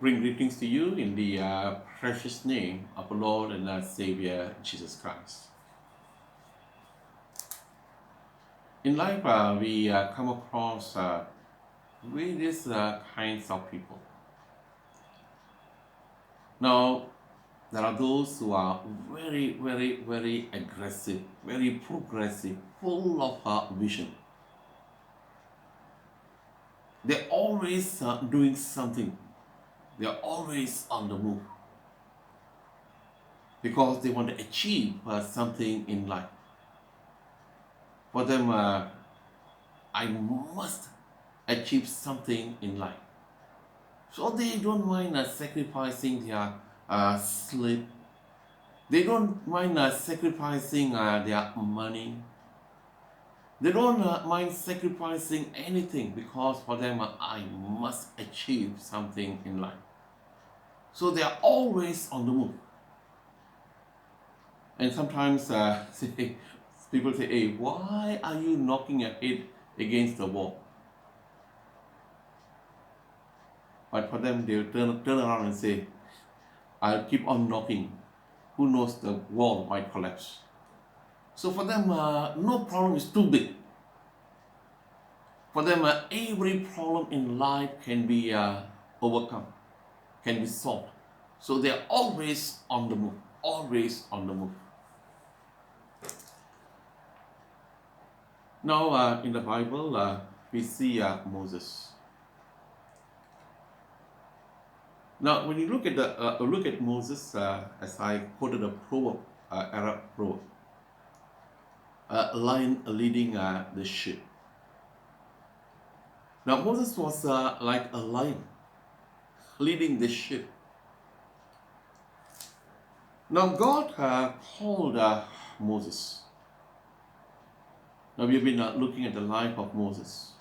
bring greetings to you in the precious name of our Lord and our Savior Jesus Christ. In life, we come across various kinds of people. Now, there are those who are very aggressive, very progressive, full of vision. They're always doing something. They're always on the move because they want to achieve something in life. For them, I must achieve something in life. So they don't mind sacrificing their sleep. They don't mind sacrificing their money. They don't mind sacrificing anything because for them, I must achieve something in life. So they are always on the move. And sometimes people say, hey, why are you knocking your head against the wall? But for them, they'll turn around and say, I'll keep on knocking. Who knows, the wall might collapse. So for them, no problem is too big. For them, every problem in life can be overcome, can be solved. So they are always on the move, always on the move. Now, in the Bible, we see Moses. Now, when you look at Moses, as I quoted a proverb, Arab proverb, a lion leading the sheep. Now, Moses was like a lion leading the sheep. Now, God called Moses. Now, we've been looking at the life of Moses.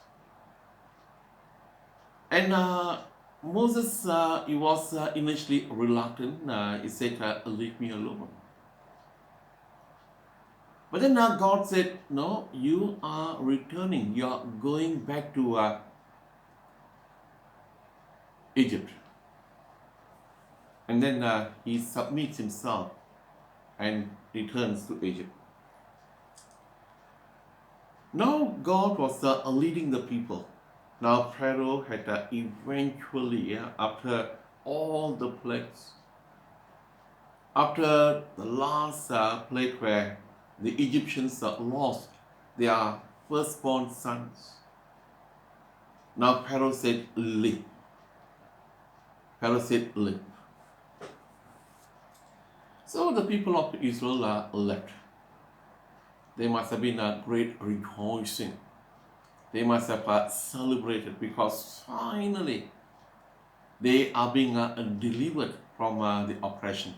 And Moses, he was initially reluctant. He said, leave me alone. But then God said, no, you are returning. You are going back to Egypt. And then he submits himself and returns to Egypt. Now God was leading the people. Now Pharaoh had eventually, after all the plagues, after the last plague where the Egyptians lost their firstborn sons, now Pharaoh said, leave. Pharaoh said, leave. So the people of Israel left. There must have been a great rejoicing. They must have celebrated because finally they are being delivered from the oppression.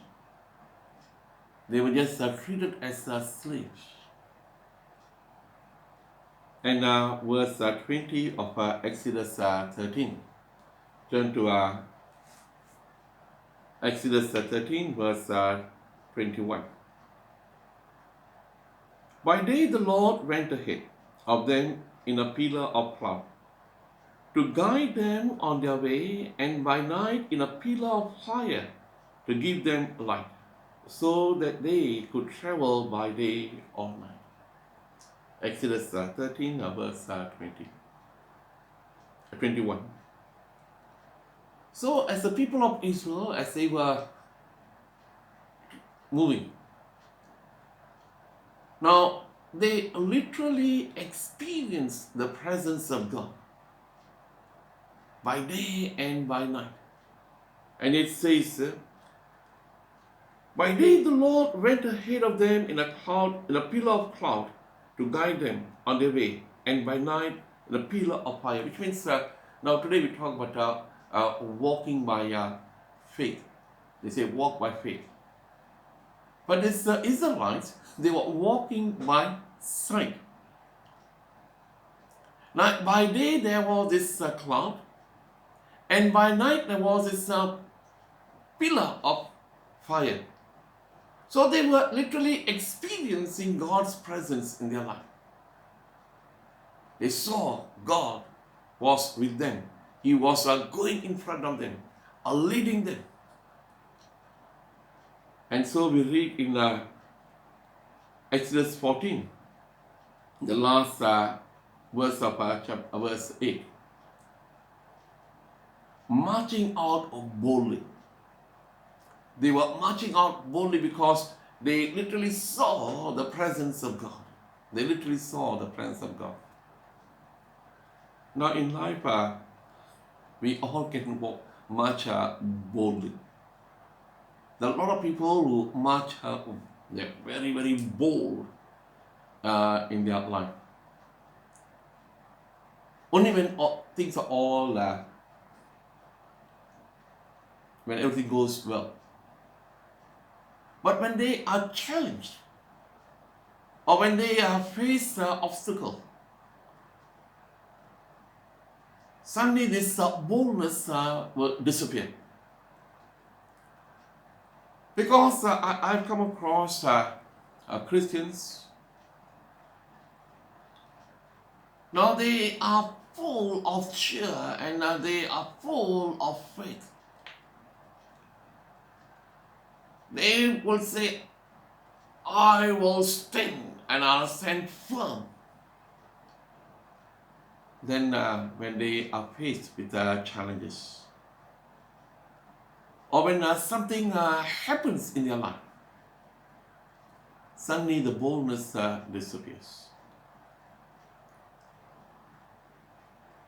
They were just treated as slaves. And verse 20 of Exodus 13. Turn to Exodus 13, verse 21. By day the Lord went ahead of them in a pillar of cloud to guide them on their way, and by night in a pillar of fire to give them light, so that they could travel by day or night. Exodus 13, verse 21. So as the people of Israel, as they were moving, now they literally experienced the presence of God by day and by night. And it says, by day the Lord went ahead of them in a pillar of cloud to guide them on their way, and by night in a pillar of fire. Which means, now today we talk about walking by faith. They say walk by faith. But these Israelites, they were walking by sight. Now, by day there was this cloud, and by night there was this pillar of fire. So they were literally experiencing God's presence in their life. They saw God was with them. He was going in front of them. are leading them. And so we read in Exodus 14, the last verse of verse 8. Marching out boldly. They were marching out boldly because they literally saw the presence of God. They literally saw the presence of God. Now in life, we all can march boldly. There are a lot of people who march, they're very, very bold in their life. Only when things are all, when everything goes well. But when they are challenged, or when they face obstacle, suddenly this boldness will disappear. Because I've come across Christians, now they are full of cheer and they are full of faith. They will say, I will stand and I'll stand firm. Then when they are faced with challenges, or when something happens in their life, suddenly the boldness disappears.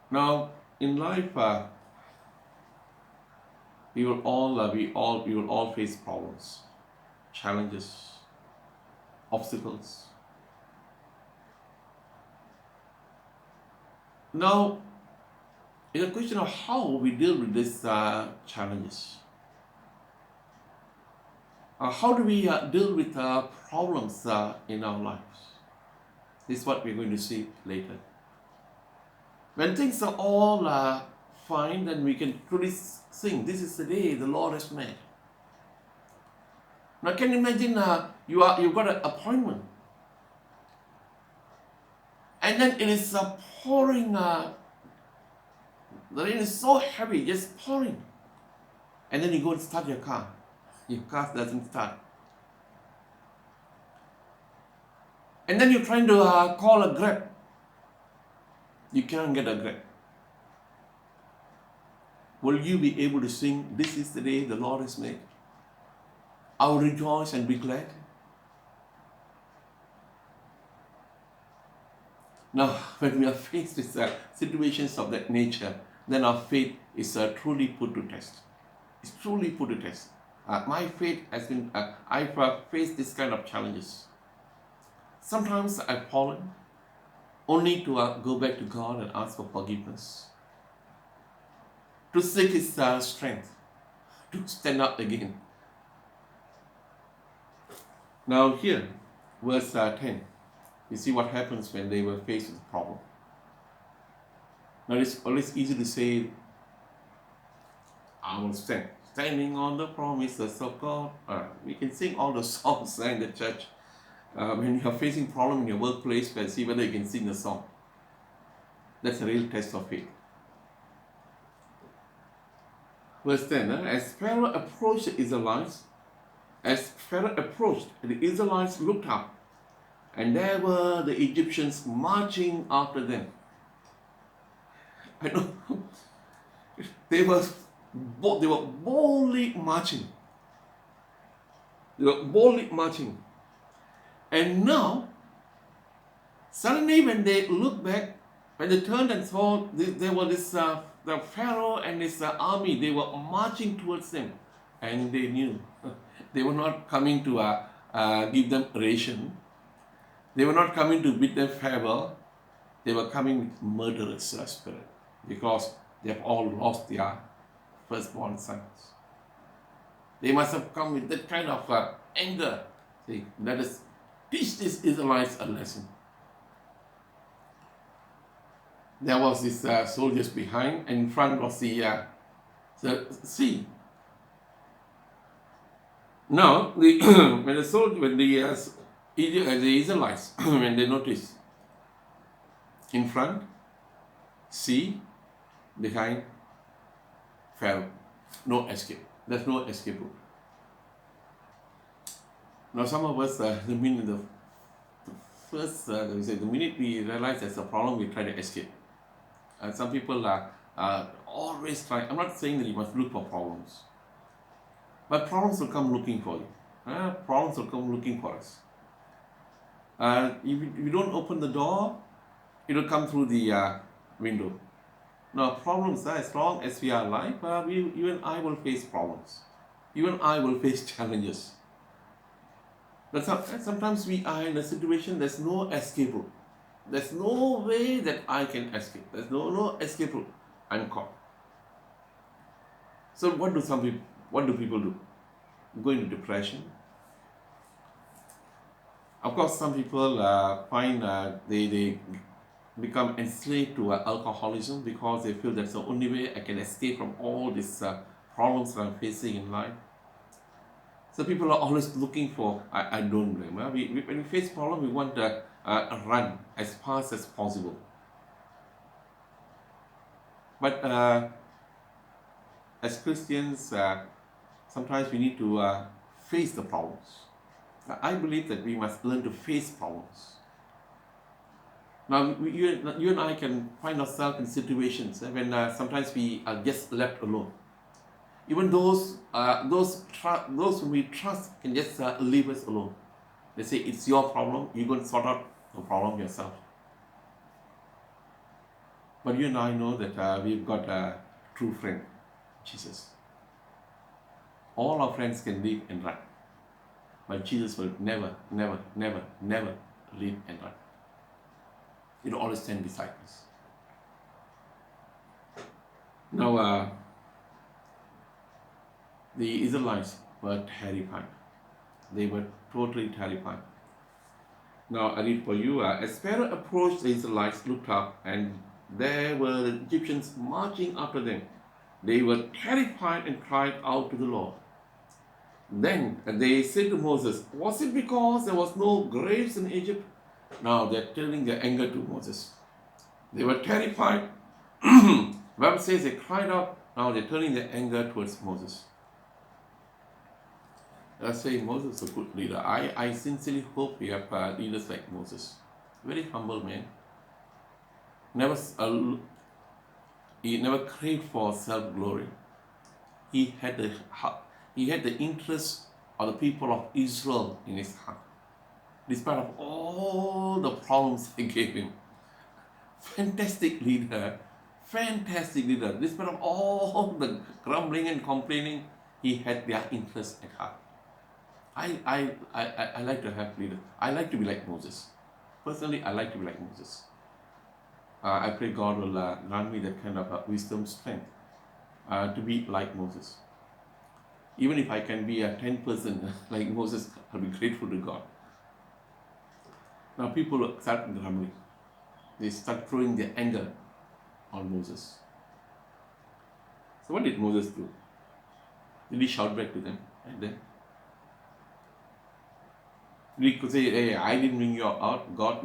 Now, in life, we will all face problems, challenges, obstacles. Now, it's a question of how we deal with these challenges. How do we deal with problems in our lives? This is what we're going to see later. When things are all fine, then we can truly sing, this is the day the Lord has made. Now can you imagine you've got an appointment, and then it is pouring, the rain is so heavy, just pouring. And then you go and start your car doesn't start. And then you're trying to call a Grab. You can't get a Grab. Will you be able to sing, this is the day the Lord has made? I will rejoice and be glad. Now, when we are faced with situations of that nature, then our faith is truly put to test. It's truly put to test. My faith has been, I've faced this kind of challenges. Sometimes I've fallen, only to go back to God and ask for forgiveness, to seek His strength, to stand up again. Now here, verse 10, you see what happens when they were faced with a problem. Now it's always easy to say, I will stand. Standing on the promises of God. We can sing all the songs in the church. When you are facing problem in your workplace, let's see whether you can sing the song. That's a real test of faith. Verse 10, as Pharaoh approached the Israelites, the Israelites looked up, and there were the Egyptians marching after them. I know they were boldly marching. They were boldly marching. And now, suddenly when they looked back, when they turned and saw there was the Pharaoh and his army, they were marching towards them. And they knew they were not coming to give them ration. They were not coming to bid them farewell. They were coming with murderous spirit, because they have all lost their firstborn sons. They must have come with that kind of anger. See, let us teach these Israelites a lesson. There was this soldiers behind, and in front was the sea. Now, when the Israelites, when they noticed, in front, sea, behind, Pharaoh. no escape. There's no escape route. Now, some of us, the minute we realize there's a problem, we try to escape. And some people are always trying. I'm not saying that you must look for problems, but problems will come looking for you. Problems will come looking for us. If you don't open the door, it will come through the window. Now, problems, as long as we are alive, you and I will face problems. You and I will face challenges. But sometimes we are in a situation, there's no escape route. There's no way that I can escape. There's no escape route. I'm caught. So what do people do? Go into depression. Of course, some people find they become enslaved to alcoholism because they feel that's the only way I can escape from all these problems that I'm facing in life. So people are always looking for, I don't blame. When we face problem, we want to run as fast as possible. But as Christians, sometimes we need to face the problems. I believe that we must learn to face problems. Now, you and I can find ourselves in situations when sometimes we are just left alone. Even those whom we trust can just leave us alone. They say, it's your problem, you're going to sort out the problem yourself. But you and I know that we've got a true friend, Jesus. All our friends can leave and run. But Jesus will never, never, never, never leave and run. He will always stand beside us. Now, the Israelites were terrified. They were totally terrified. Now, I read for you. As Pharaoh approached, the Israelites looked up, and there were the Egyptians marching after them. They were terrified and cried out to the Lord. Then they said to Moses, was it because there was no graves in Egypt? Now they're turning their anger to Moses. They were terrified. Bible says they cried out. Now they're turning their anger towards Moses. I say Moses is a good leader. I sincerely hope we have leaders like Moses. Very humble man. He never craved for self-glory. He had the interest of the people of Israel in his heart, despite of all the problems they gave him. Fantastic leader. Despite of all the grumbling and complaining, he had their interest at heart. I like to have leaders. I like to be like Moses. Personally, I like to be like Moses. I pray God will grant me that kind of wisdom, strength to be like Moses. Even if I can be a 10% like Moses, I'll be grateful to God. Now people start grumbling. They start throwing their anger on Moses. So what did Moses do? Did he shout back to them? And then he could say, hey, I didn't bring you out, God.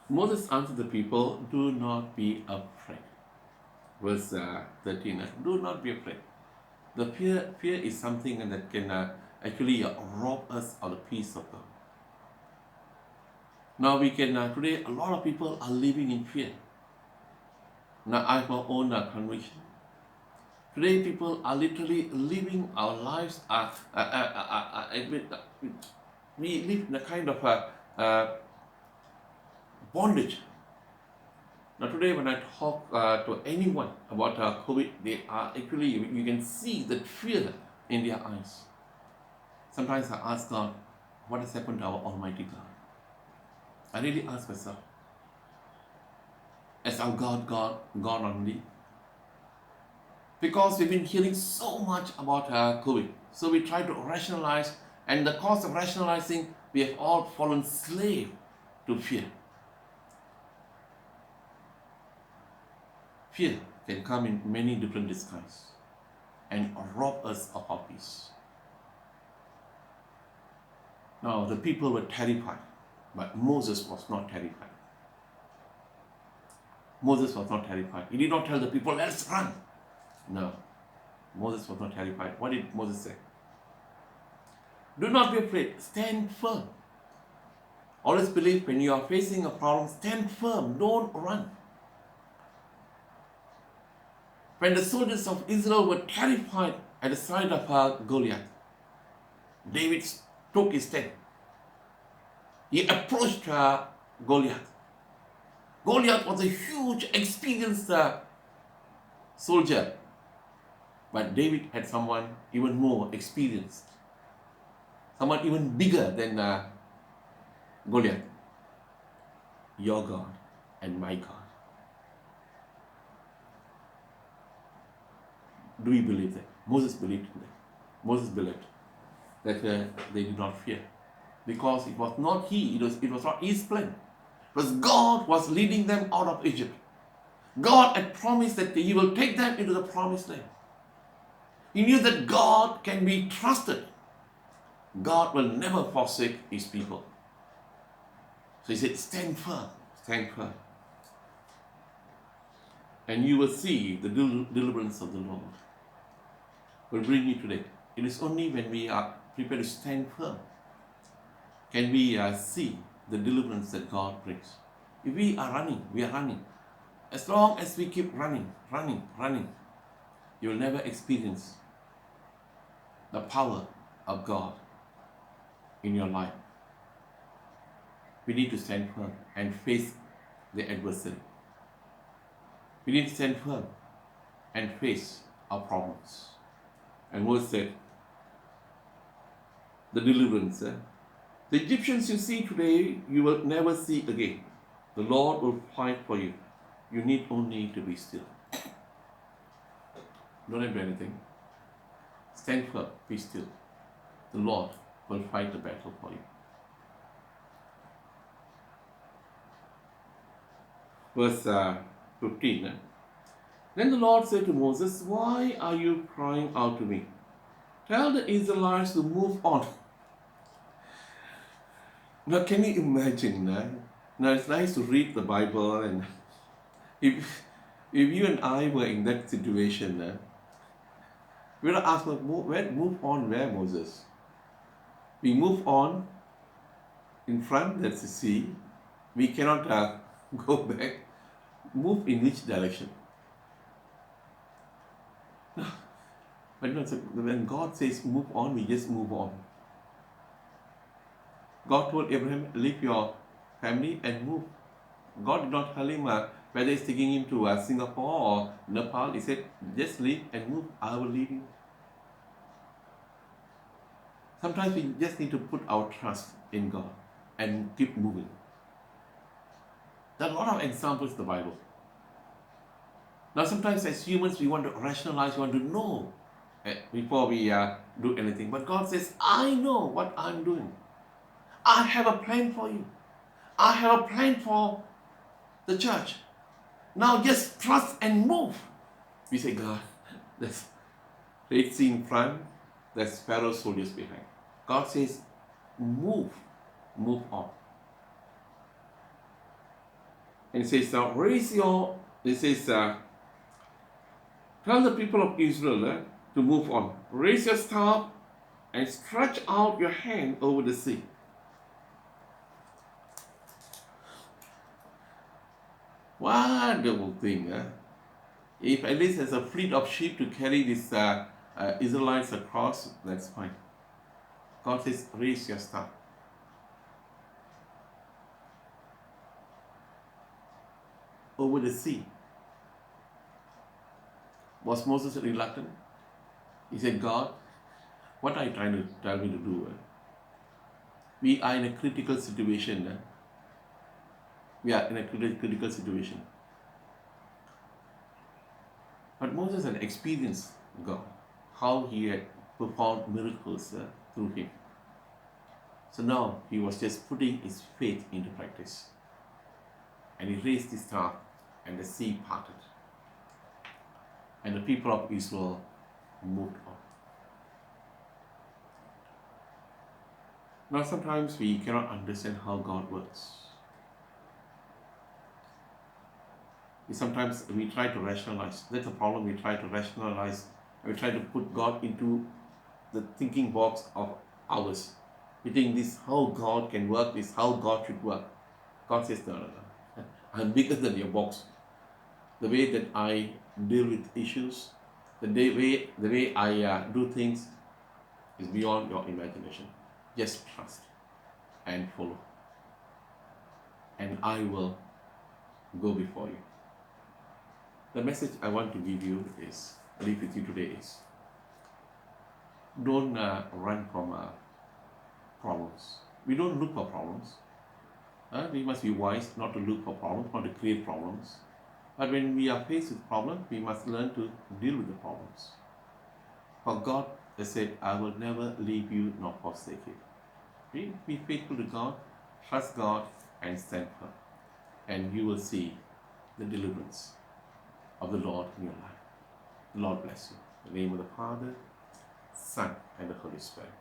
Moses answered the people, do not be afraid. Verse 13, do not be afraid. The fear is something that can actually rob us of the peace of God. Now we can, today a lot of people are living in fear. Now I have my own conviction. Today people are literally living our lives, we live in a kind of bondage. Now today when I talk to anyone about COVID, they are actually, you can see that fear in their eyes. Sometimes I ask God, what has happened to our Almighty God? I really ask myself, is our God gone only? Because we've been hearing so much about COVID. So we try to rationalize, and the cause of rationalizing, we have all fallen slave to fear. Fear can come in many different disguises and rob us of our peace. Now the people were terrified, but Moses was not terrified. Moses was not terrified. He did not tell the people, let's run. No, Moses was not terrified. What did Moses say? Do not be afraid. Stand firm. Always believe when you are facing a problem, stand firm. Don't run. When the soldiers of Israel were terrified at the sight of Goliath, David took his stand. He approached Goliath. Goliath was a huge, experienced soldier. But David had someone even more experienced. Someone even bigger than Goliath. Your God and my God. Do we believe that? Moses believed that. Moses believed that they did not fear. Because it was not he, it was not his plan. It was God was leading them out of Egypt. God had promised that he will take them into the promised land. He knew that God can be trusted. God will never forsake his people. So he said, stand firm, stand firm. And you will see the deliverance of the Lord will bring you today. It is only when we are prepared to stand firm can we see the deliverance that God brings. If we are running, we are running. As long as we keep running, you will never experience the power of God in your life. We need to stand firm and face the adversary. We need to stand firm and face our problems. And Moses said, the deliverance. The Egyptians you see today, you will never see again. The Lord will fight for you. You need only to be still. Don't have to do anything. Stand firm, be still. The Lord will fight the battle for you. Verse 15. Then the Lord said to Moses, why are you crying out to me? Tell the Israelites to move on. Now can you imagine? Now it's nice to read the Bible, and if you and I were in that situation, we would ask, move on where, Moses? We move on in front, that's the sea. We cannot go back. Move in which direction? But when God says move on, we just move on. God told Abraham, leave your family and move. God did not tell him whether he's taking him to Singapore or Nepal. He said, just leave and move. I will lead you. Sometimes we just need to put our trust in God and keep moving. There are a lot of examples in the Bible. Now sometimes as humans we want to rationalize, we want to know before we do anything. But God says, I know what I'm doing. I have a plan for you. I have a plan for the church. Now just trust and move. We say, God, there's Red Sea in front, there's Pharaoh's soldiers behind. God says, move on. And he says, now tell the people of Israel to move on. Raise your staff and stretch out your hand over the sea. Wonderful thing. If at least there's a fleet of sheep to carry these Israelites across, that's fine. God says, raise your staff. Over the sea. Was Moses reluctant? He said, God, what are you trying to tell me to do? We are in a critical situation. We are in a critical situation. But Moses had experienced God, how he had performed miracles through him. So now he was just putting his faith into practice. And he raised his staff and the sea parted. And the people of Israel moved on. Now sometimes we cannot understand how God works. Sometimes we try to rationalize. That's a problem. We try to rationalize. We try to put God into the thinking box of ours. We think this how God can work, this how God should work. God says, no, no, no. I'm bigger than your box. The way that I deal with issues, the way I do things is beyond your imagination. Just trust and follow, and I will go before you. The message I want to give you is, leave with you today is, don't run from problems. We don't look for problems. We must be wise not to look for problems, not to create problems. But when we are faced with problems, we must learn to deal with the problems. For God has said, I will never leave you nor forsake you. Be faithful to God, trust God, and stand firm. And you will see the deliverance of the Lord in your life. The Lord bless you. In the name of the Father, Son, and the Holy Spirit.